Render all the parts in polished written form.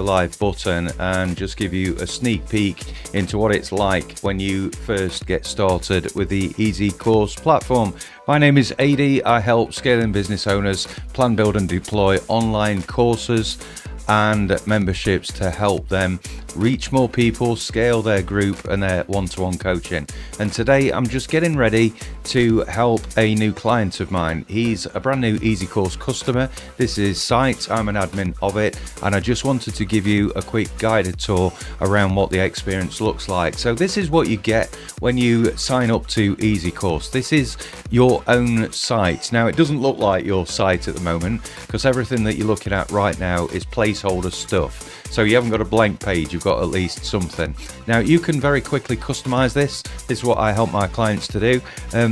live button and just give you a sneak peek into what it's like when you first get started with the EzyCourse platform. My name is AD. I help scaling business owners plan, build and deploy online courses and memberships to help them reach more people, scale their group and their one-to-one coaching. And today I'm just getting ready to help a new client of mine. He's a brand new EzyCourse customer. This is Site, I'm an admin of it, and I just wanted to give you a quick guided tour around what the experience looks like. So this is what you get when you sign up to EzyCourse. This is your own site. Now it doesn't look like your site at the moment because everything that you're looking at right now is placeholder stuff. So you haven't got a blank page, you've got at least something. Now you can very quickly customize this. This is what I help my clients to do.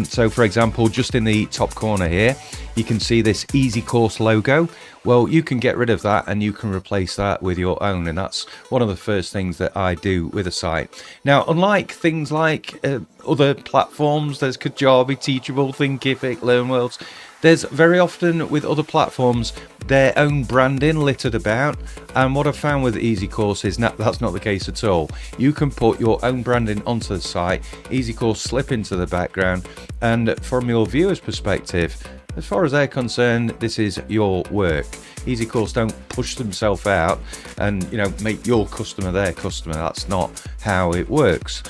So for example, just in the top corner here, you can see this EzyCourse logo. Well, you can get rid of that and you can replace that with your own, and that's one of the first things that I do with a site. Now, unlike things like other platforms, there's Kajabi, Teachable, Thinkific, LearnWorlds, there's very often with other platforms their own branding littered about, and what I've found with EzyCourse is that's not the case at all. You can put your own branding onto the site, EzyCourse slip into the background, and from your viewer's perspective, as far as they're concerned, this is your work. EzyCourse don't push themselves out and make your customer their customer. That's not how it works.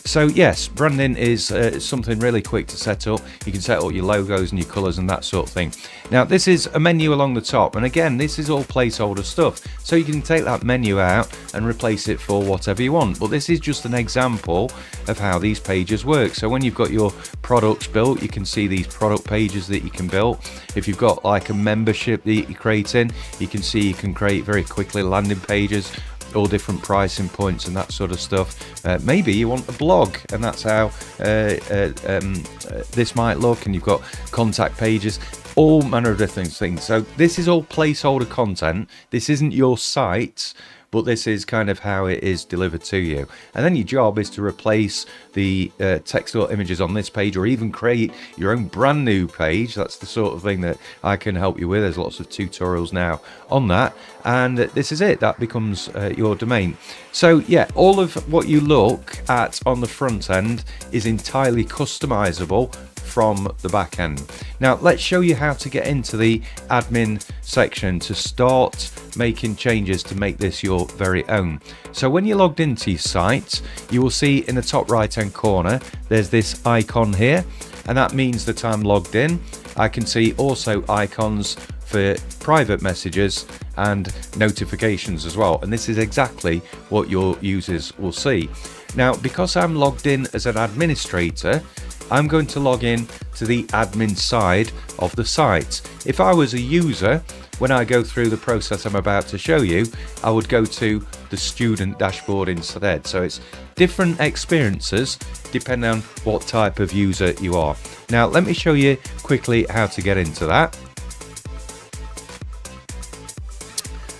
So yes, branding is something really quick to set up. You can set up your logos and your colors and that sort of thing. Now this is a menu along the top, and again this is all placeholder stuff, so you can take that menu out and replace it for whatever you want. But this is just an example of how these pages work. So when you've got your products built, you can see these product pages that you can build. If you've got like a membership that you're creating, you can see you can create very quickly landing pages, all different pricing points and that sort of stuff. Maybe you want a blog, and that's how this might look, and you've got contact pages, all manner of different things. So this is all placeholder content. This isn't your site, but this is kind of how it is delivered to you. And then your job is to replace the text or images on this page, or even create your own brand new page. That's the sort of thing that I can help you with. There's lots of tutorials now on that, and this is it. That becomes your domain. So yeah, all of what you look at on the front end is entirely customizable from the back end. Now let's show you how to get into the admin section to start making changes to make this your very own. So when you're logged into your site, you will see in the top right hand corner there's this icon here, and that means that I'm logged in. I can see also icons for private messages and notifications as well, and this is exactly what your users will see. Now because I'm logged in as an administrator, I'm going to log in to the admin side of the site. If I was a user, when I go through the process I'm about to show you, I would go to the student dashboard instead. So it's different experiences depending on what type of user you are. Now let me show you quickly how to get into that.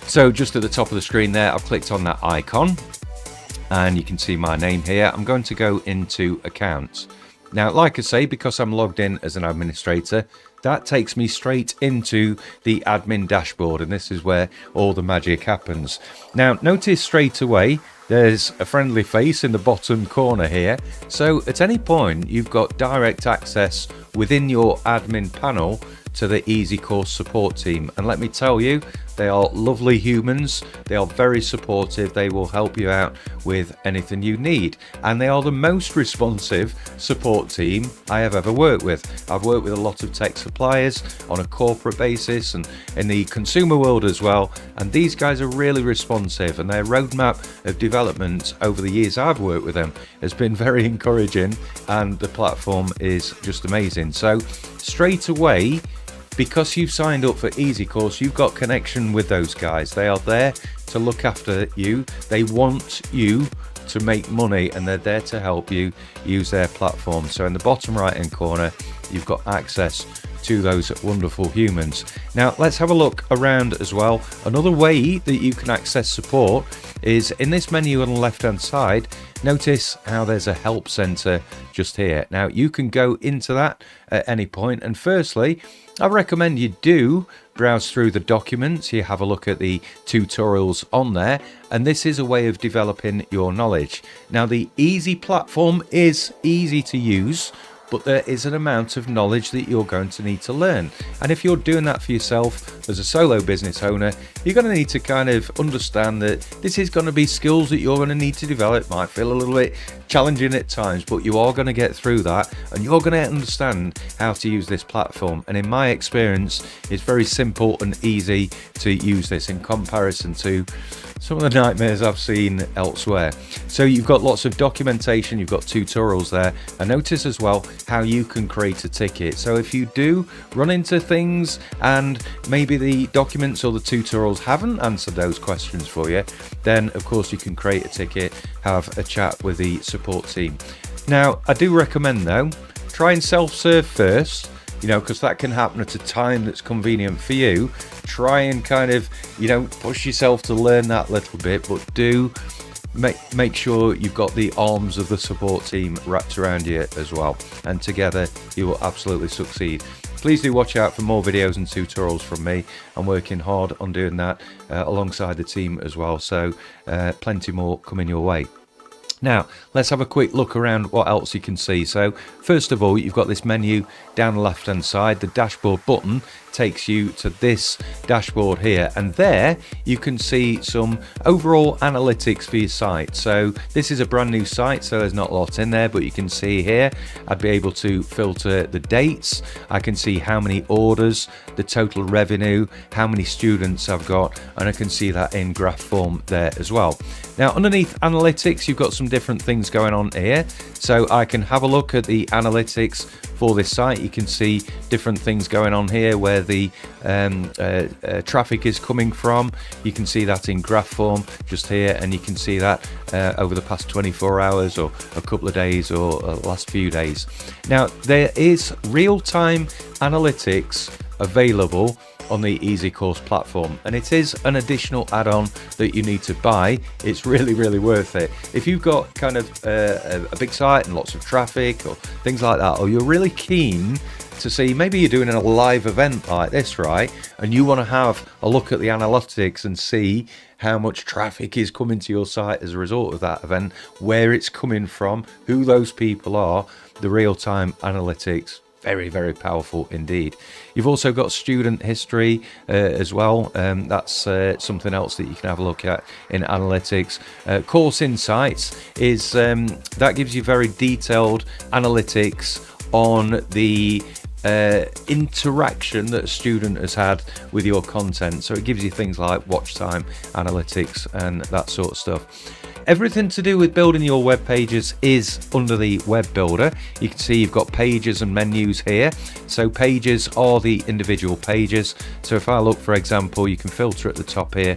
So just at the top of the screen there, I've clicked on that icon and you can see my name here. I'm going to go into accounts. Now, like I say, because I'm logged in as an administrator, that takes me straight into the admin dashboard, and this is where all the magic happens. Now, notice straight away there's a friendly face in the bottom corner here. So at any point, you've got direct access within your admin panel to the EzyCourse support team, and let me tell you, they are lovely humans. They are very supportive. They will help you out with anything you need, and they are the most responsive support team I have ever worked with. I've worked with a lot of tech suppliers on a corporate basis and in the consumer world as well, and these guys are really responsive, and their roadmap of development over the years I've worked with them has been very encouraging, and the platform is just amazing. So straight away, because you've signed up for EzyCourse, you've got connection with those guys. They are there to look after you. They want you to make money, and they're there to help you use their platform. So in the bottom right hand corner, you've got access to those wonderful humans. Now let's have a look around as well. Another way that you can access support is in this menu on the left hand side. Notice how there's a help center just here. Now you can go into that at any point, and firstly I recommend you do browse through the documents, you have a look at the tutorials on there, and this is a way of developing your knowledge. Now, the Easy platform is easy to use, but there is an amount of knowledge that you're going to need to learn. And if you're doing that for yourself as a solo business owner, you're going to need to kind of understand that this is going to be skills that you're going to need to develop. Might feel a little bit challenging at times, but you are going to get through that, and you're going to understand how to use this platform. And in my experience, it's very simple and easy to use this in comparison to some of the nightmares I've seen elsewhere. So you've got lots of documentation, you've got tutorials there, and notice as well how you can create a ticket. So if you do run into things and maybe the documents or the tutorials haven't answered those questions for you, then of course you can create a ticket, have a chat with the support team. Now, I do recommend though, try and self-serve first, because that can happen at a time that's convenient for you. Try and kind of, push yourself to learn that little bit, but do make sure you've got the arms of the support team wrapped around you as well. And together you will absolutely succeed. Please do watch out for more videos and tutorials from me. I'm working hard on doing that alongside the team as well. So plenty more coming your way. Now, let's have a quick look around what else you can see. So, first of all, you've got this menu down the left-hand side. The dashboard button takes you to this dashboard here, and there you can see some overall analytics for your site. So this is a brand new site, so there's not a lot in there, but you can see here I'd be able to filter the dates. I can see how many orders, the total revenue, how many students I've got, and I can see that in graph form there as well. Now, underneath analytics, you've got some different things going on here. So I can have a look at the analytics for this site. You can see different things going on here where the traffic is coming from. You can see that in graph form just here, and you can see that over the past 24 hours or a couple of days or last few days. Now, there is real-time analytics available on the EzyCourse platform, and it is an additional add-on that you need to buy. It's really worth it. If you've got kind of a big site and lots of traffic or things like that, or you're really keen to see, maybe you're doing a live event like this, right, and you want to have a look at the analytics and see how much traffic is coming to your site as a result of that event, where it's coming from, who those people are, the real-time analytics, very powerful indeed. You've also got student history as well. That's something else that you can have a look at in analytics. Course Insights is that gives you very detailed analytics on the interaction that a student has had with your content. So it gives you things like watch time analytics and that sort of stuff. Everything to do with building your web pages is under the web builder. You can see you've got pages and menus here. So pages are the individual pages. So if I look, for example, you can filter at the top here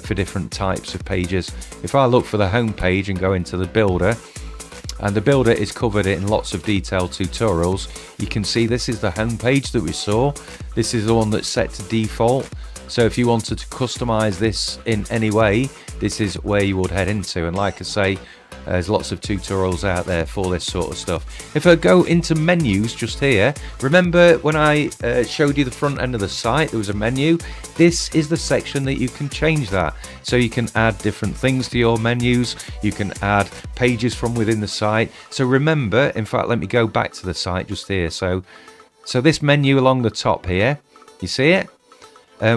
for different types of pages. If I look for the home page and go into the builder, and the builder is covered in lots of detailed tutorials, you can see this is the home page that we saw. This is the one that's set to default. So if you wanted to customize this in any way, this is where you would head into. And like I say, there's lots of tutorials out there for this sort of stuff. If I go into menus just here, remember when I showed you the front end of the site, there was a menu. This is the section that you can change that. So you can add different things to your menus. You can add pages from within the site. So remember, in fact, let me go back to the site just here. So this menu along the top here, you see it?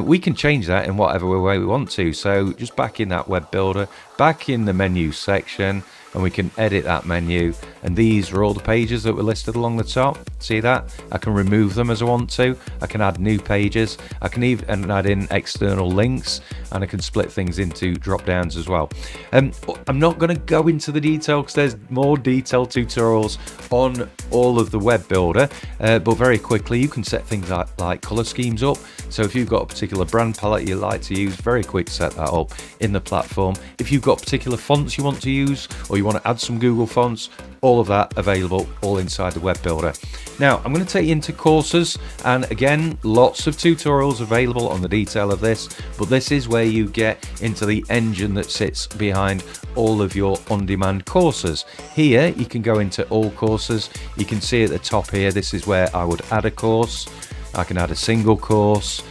We can change that in whatever way we want to. So just back in that web builder, back in the menu section, and we can edit that menu. And these are all the pages that were listed along the top. See that? I can remove them as I want to. I can add new pages. I can even add in external links, and I can split things into drop downs as well. I'm not going to go into the detail because there's more detailed tutorials on all of the web builder, but very quickly you can set things like color schemes up. So if you've got a particular brand palette you like to use, very quick set that up in the platform. If you've got particular fonts you want to use, or you want to add some Google fonts, all of that available all inside the web builder. Now I'm going to take you into courses, and again, lots of tutorials available on the detail of this, but this is where you get into the engine that sits behind all of your on-demand courses. Here you can go into all courses. You can see at the top here, this is where I would add a course. I can add a single course.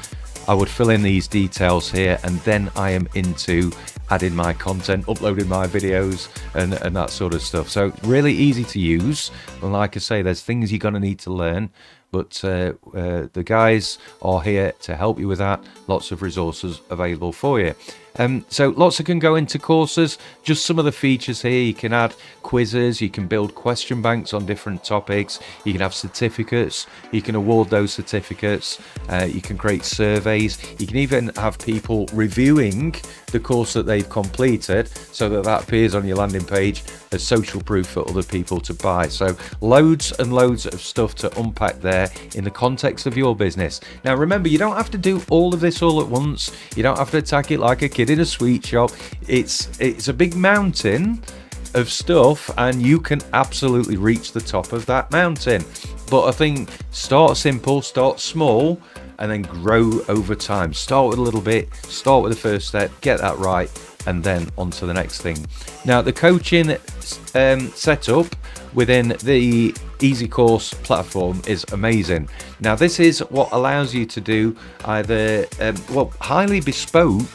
I would fill in these details here, and then I am into adding my content, uploading my videos and that sort of stuff. So really easy to use, and like I say, there's things you're going to need to learn, but the guys are here to help you with that. Lots of resources available for you. So lots can go into courses. Just some of the features here: you can add quizzes, you can build question banks on different topics, you can have certificates, you can award those certificates, you can create surveys, you can even have people reviewing the course that they've completed, so that appears on your landing page as social proof for other people to buy. So loads and loads of stuff to unpack there in the context of your business. Now remember, you don't have to do all of this all at once. You don't have to attack it like a kid in a sweet shop. It's a big mountain of stuff, and you can absolutely reach the top of that mountain. But I think start simple, start small, and then grow over time. Start with a little bit, start with the first step, get that right, and then on to the next thing. Now the coaching setup within the EzyCourse platform is amazing. Now this is what allows you to do either highly bespoke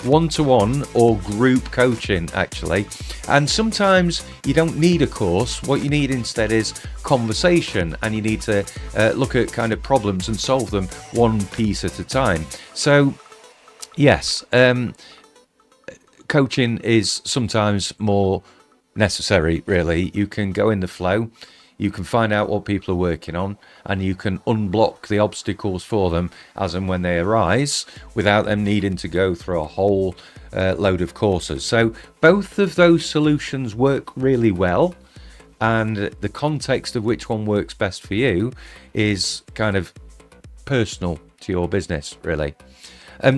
one-to-one or group coaching, actually. And sometimes you don't need a course. What you need instead is conversation, and you need to look at kind of problems and solve them one piece at a time. So yes, coaching is sometimes more necessary, really. You can go in the flow, you can find out what people are working on, and you can unblock the obstacles for them as and when they arise, without them needing to go through a whole load of courses. So both of those solutions work really well, and the context of which one works best for you is kind of personal to your business, really.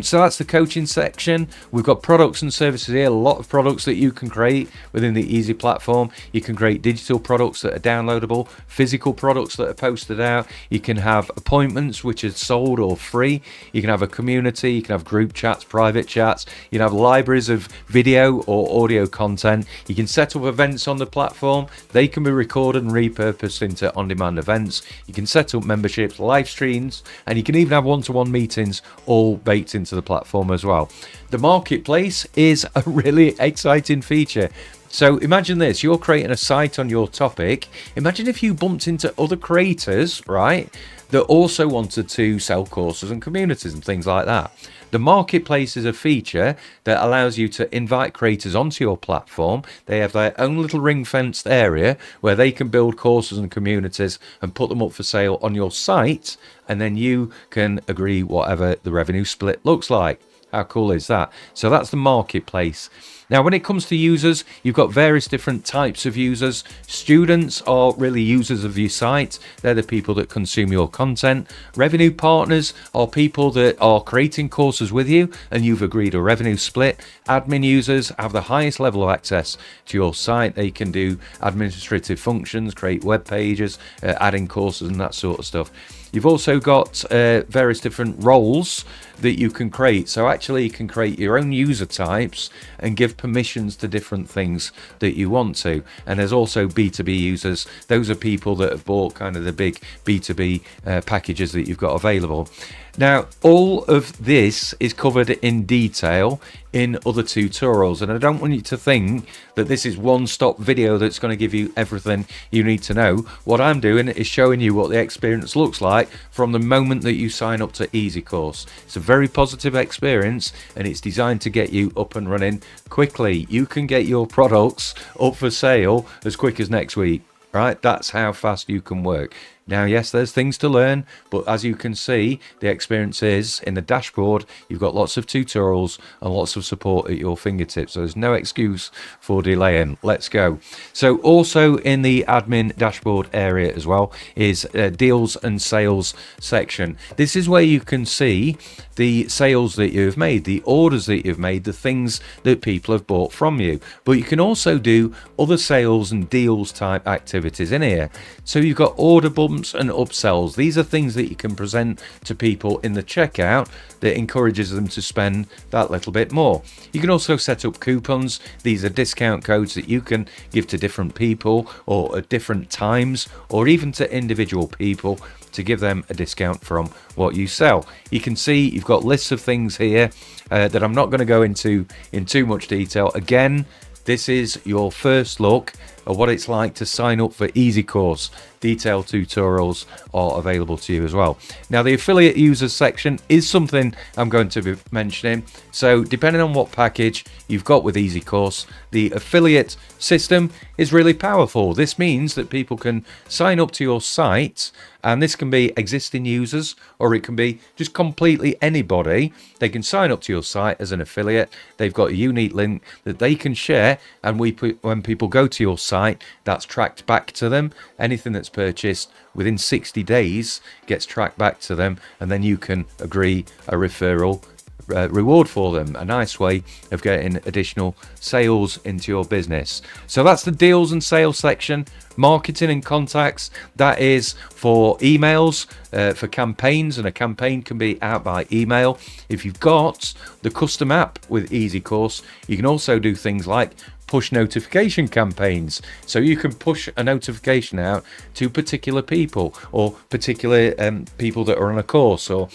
So that's the coaching section. We've got products and services here, a lot of products that you can create within the Ezy platform. You can create digital products that are downloadable, physical products that are posted out. You can have appointments which are sold or free. You can have a community, you can have group chats, private chats. You can have libraries of video or audio content. You can set up events on the platform. They can be recorded and repurposed into on-demand events. You can set up memberships, live streams, and you can even have one-to-one meetings, all baked into the platform as well. The marketplace is a really exciting feature. So imagine this: you're creating a site on your topic. Imagine if you bumped into other creators, right, that also wanted to sell courses and communities and things like that. The marketplace is a feature that allows you to invite creators onto your platform. They have their own little ring-fenced area where they can build courses and communities and put them up for sale on your site, and then you can agree whatever the revenue split looks like. How cool is that? So that's the marketplace. Now, when it comes to users, you've got various different types of users. Students are really users of your site. They're the people that consume your content. Revenue partners are people that are creating courses with you and you've agreed a revenue split. Admin users have the highest level of access to your site. They can do administrative functions, create web pages, adding courses and that sort of stuff. You've also got various different roles that you can create. So actually you can create your own user types and give permissions to different things that you want to. And there's also B2B users. Those are people that have bought kind of the big B2B packages that you've got available. Now, all of this is covered in detail in other tutorials, and I don't want you to think that this is one-stop video that's going to give you everything you need to know. What I'm doing is showing you what the experience looks like from the moment that you sign up to EzyCourse. It's a very positive experience, and it's designed to get you up and running quickly. You can get your products up for sale as quick as next week, right? That's how fast you can work. Now, yes, there's things to learn, but as you can see, the experience is in the dashboard. You've got lots of tutorials and lots of support at your fingertips. So there's no excuse for delaying. Let's go. So also in the admin dashboard area as well is deals and sales section. This is where you can see the sales that you've made, the orders that you've made, the things that people have bought from you. But you can also do other sales and deals type activities in here. So you've got order bumps, discounts and upsells. These are things that you can present to people in the checkout that encourages them to spend that little bit more. You can also set up coupons. These are discount codes that you can give to different people or at different times, or even to individual people to give them a discount from what you sell. You can see you've got lists of things here that I'm not going to go into in too much detail. Again, this is your first look at what it's like to sign up for EzyCourse. Detailed tutorials are available to you as well. Now, the affiliate users section is something I'm going to be mentioning. So depending on what package you've got with EzyCourse, the affiliate system is really powerful. This means that people can sign up to your site, and this can be existing users or it can be just completely anybody. They can sign up to your site as an affiliate. They've got a unique link that they can share, and when people go to your site, that's tracked back to them. Anything that's purchased within 60 days gets tracked back to them, and then you can agree a referral reward for them. A nice way of getting additional sales into your business. So that's the deals and sales section. Marketing and contacts, that is for emails, for campaigns, and a campaign can be out by email. If you've got the custom app with EzyCourse, you can also do things like push notification campaigns. So you can push a notification out to particular people, or particular people that are on a course, or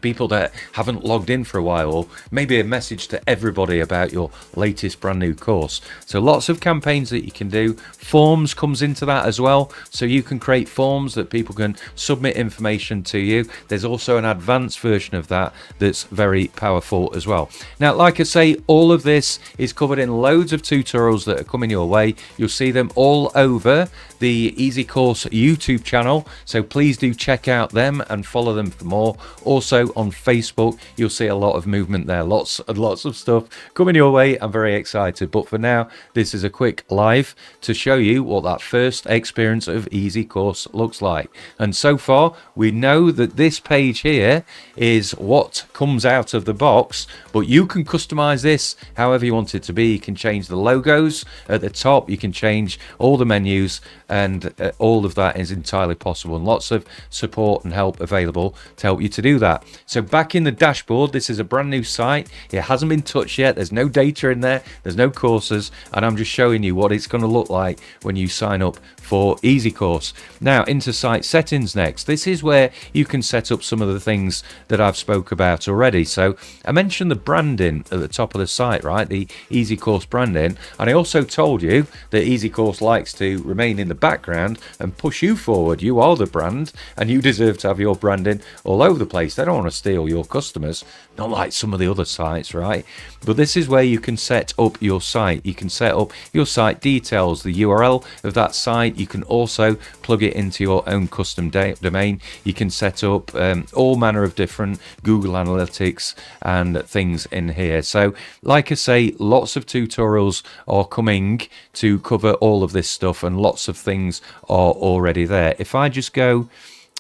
people that haven't logged in for a while, or maybe a message to everybody about your latest brand new course. So lots of campaigns that you can do. Forms comes into that as well, so you can create forms that people can submit information to you. There's also an advanced version of that that's very powerful as well. Now, like I say, all of this is covered in loads of tutorials that are coming your way. You'll see them all over the EzyCourse YouTube channel, so please do check out them and follow them for more. Also on Facebook, you'll see a lot of movement there, lots and lots of stuff coming your way. I'm very excited, but for now, this is a quick live to show you what that first experience of EzyCourse looks like. And so far, we know that this page here is what comes out of the box, but you can customize this however you want it to be. You can change the logos at the top, you can change all the menus, and all of that is entirely possible, and lots of support and help available to help you to do that. So back in the dashboard, this is a brand new site. It hasn't been touched yet. There's no data in there, there's no courses, and I'm just showing you what it's going to look like when you sign up for EzyCourse. Now into site settings next. This is where you can set up some of the things that I've spoke about already. So I mentioned the branding at the top of the site, right? The EzyCourse branding, and I also told you that EzyCourse likes to remain in the background and push you forward. You are the brand, and you deserve to have your branding all over the place. They don't want to steal your customers, not like some of the other sites, right? But this is where you can set up your site. You can set up your site details, the URL of that site. You can also plug it into your own custom domain. You can set up all manner of different Google Analytics and things in here. So like I say, lots of tutorials are coming to cover all of this stuff, and lots of things are already there. If I just go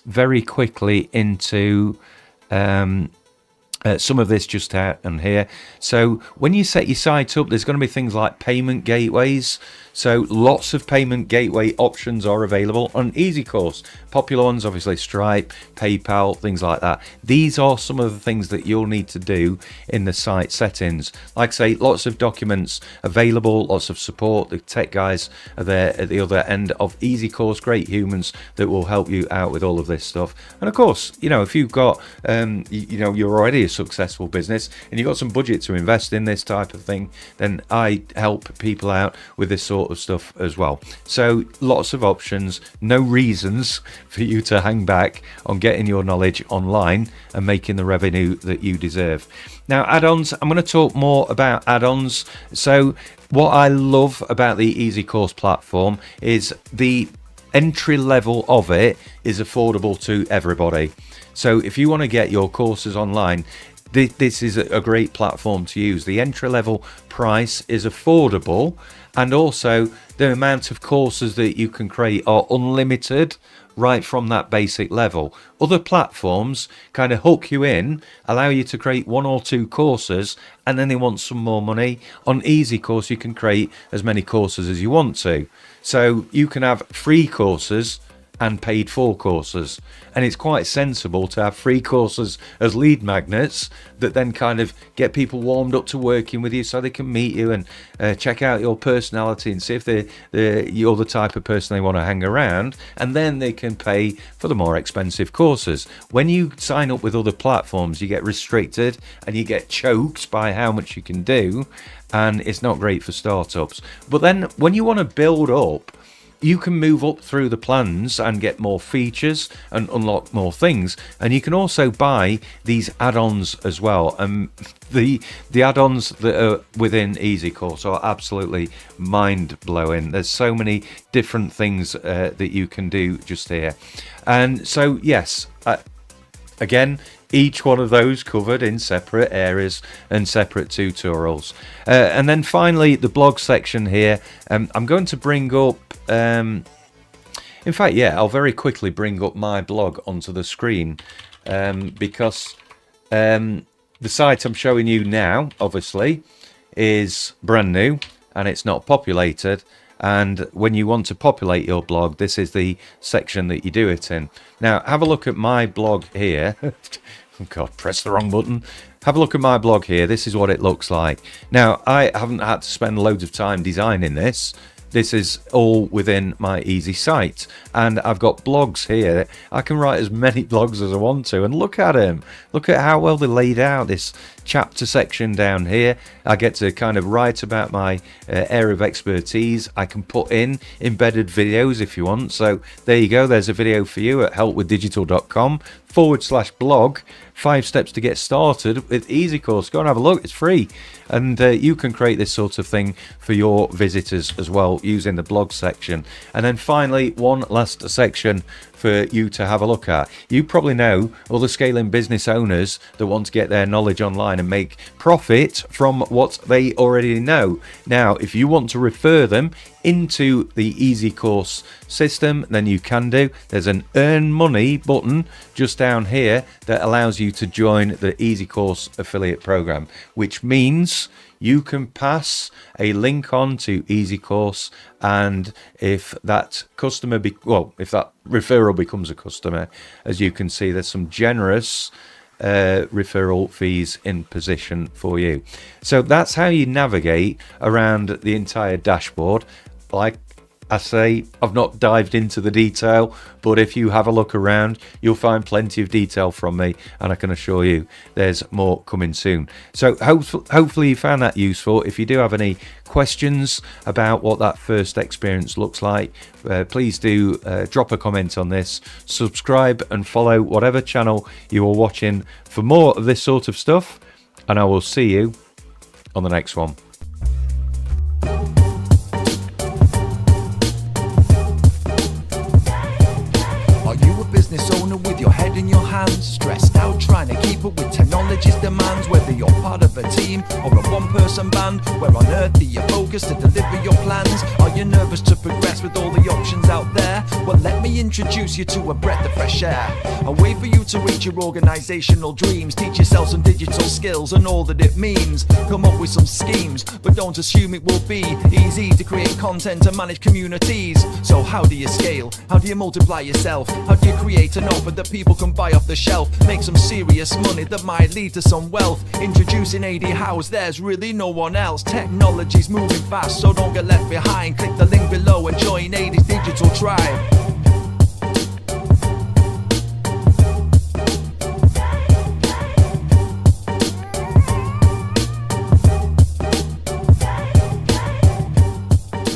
very quickly into some of this just out and here. So when you set your site up, there's going to be things like payment gateways. So lots of payment gateway options are available on EzyCourse. Popular ones, obviously Stripe, PayPal, things like that. These are some of the things that you'll need to do in the site settings. Like I say, lots of documents available, lots of support. The tech guys are there at the other end of EzyCourse, great humans that will help you out with all of this stuff. And of course, you know, if you've got, you're already a successful business and you've got some budget to invest in this type of thing, then I help people out with this sort of stuff as well. So lots of options, no reasons for you to hang back on getting your knowledge online and making the revenue that you deserve. Now, add-ons, I'm going to talk more about add-ons. So what I love about the EzyCourse platform is the entry level of it is affordable to everybody. So if you want to get your courses online, this is a great platform to use. The entry level price is affordable, and also the amount of courses that you can create are unlimited right from that basic level. Other platforms kind of hook you in, allow you to create 1 or 2 courses, and then they want some more money. On EzyCourse, you can create as many courses as you want to. So you can have free courses and paid for courses. And it's quite sensible to have free courses as lead magnets that then kind of get people warmed up to working with you, so they can meet you and check out your personality and see if you're the type of person they want to hang around, and then they can pay for the more expensive courses. When you sign up with other platforms, you get restricted and you get choked by how much you can do, and it's not great for startups. But then when you want to build up, you can move up through the plans and get more features and unlock more things. And you can also buy these add-ons as well. And the add-ons that are within EzyCourse are absolutely mind-blowing. There's so many different things that you can do just here. And so, yes, again, each one of those covered in separate areas and separate tutorials. And then finally, the blog section here. I'm going to bring up, in fact, yeah, I'll very quickly bring up my blog onto the screen, because the site I'm showing you now, obviously, is brand new and it's not populated. And when you want to populate your blog, this is the section that you do it in. Now, have a look at my blog here. Oh God, press the wrong button. Have a look at my blog here. This is what it looks like. Now, I haven't had to spend loads of time designing this. This is all within my Ezy site, and I've got blogs here. I can write as many blogs as I want to, and look at them. Look at how well they're laid out. This chapter section down here, I get to kind of write about my area of expertise. I can put in embedded videos if you want. So there you go. There's a video for you at helpwithdigital.com/blog. 5 steps to get started with EzyCourse. Go and have a look. It's free. And you can create this sort of thing for your visitors as well using the blog section. And then finally, one last section for you to have a look at. You probably know other scaling business owners that want to get their knowledge online and make profit from what they already know. Now, if you want to refer them into the EzyCourse system, then you can do. There's an earn money button just down here that allows you to join the EzyCourse affiliate program, which means you can pass a link on to EzyCourse, and if that customer if that referral becomes a customer, as you can see, there's some generous referral fees in position for you. So that's how you navigate around the entire dashboard. Like I say, I've not dived into the detail, but if you have a look around, you'll find plenty of detail from me, and I can assure you there's more coming soon. So hopefully you found that useful. If you do have any questions about what that first experience looks like, please do drop a comment on this, subscribe and follow whatever channel you are watching for more of this sort of stuff, and I will see you on the next one. Business owner with your head in your hands, stressed out trying to keep up with technology's demands, whether you're part of a team or a one-person band, where on earth do you focus to deliver your plans? Are you nervous to progress with all the options out there? Well, let me introduce you to a breath of fresh air, a way for you to reach your organizational dreams, teach yourself some digital skills and all that it means, come up with some schemes, but don't assume it will be easy to create content and manage communities. So how do you scale? How do you multiply yourself? How do you create an offer that people can buy off the shelf? Make some serious money that might lead to some wealth. Introducing AD House, there's really no one else. Technology's moving fast, so don't get left behind. Click the link below and join AD's digital tribe.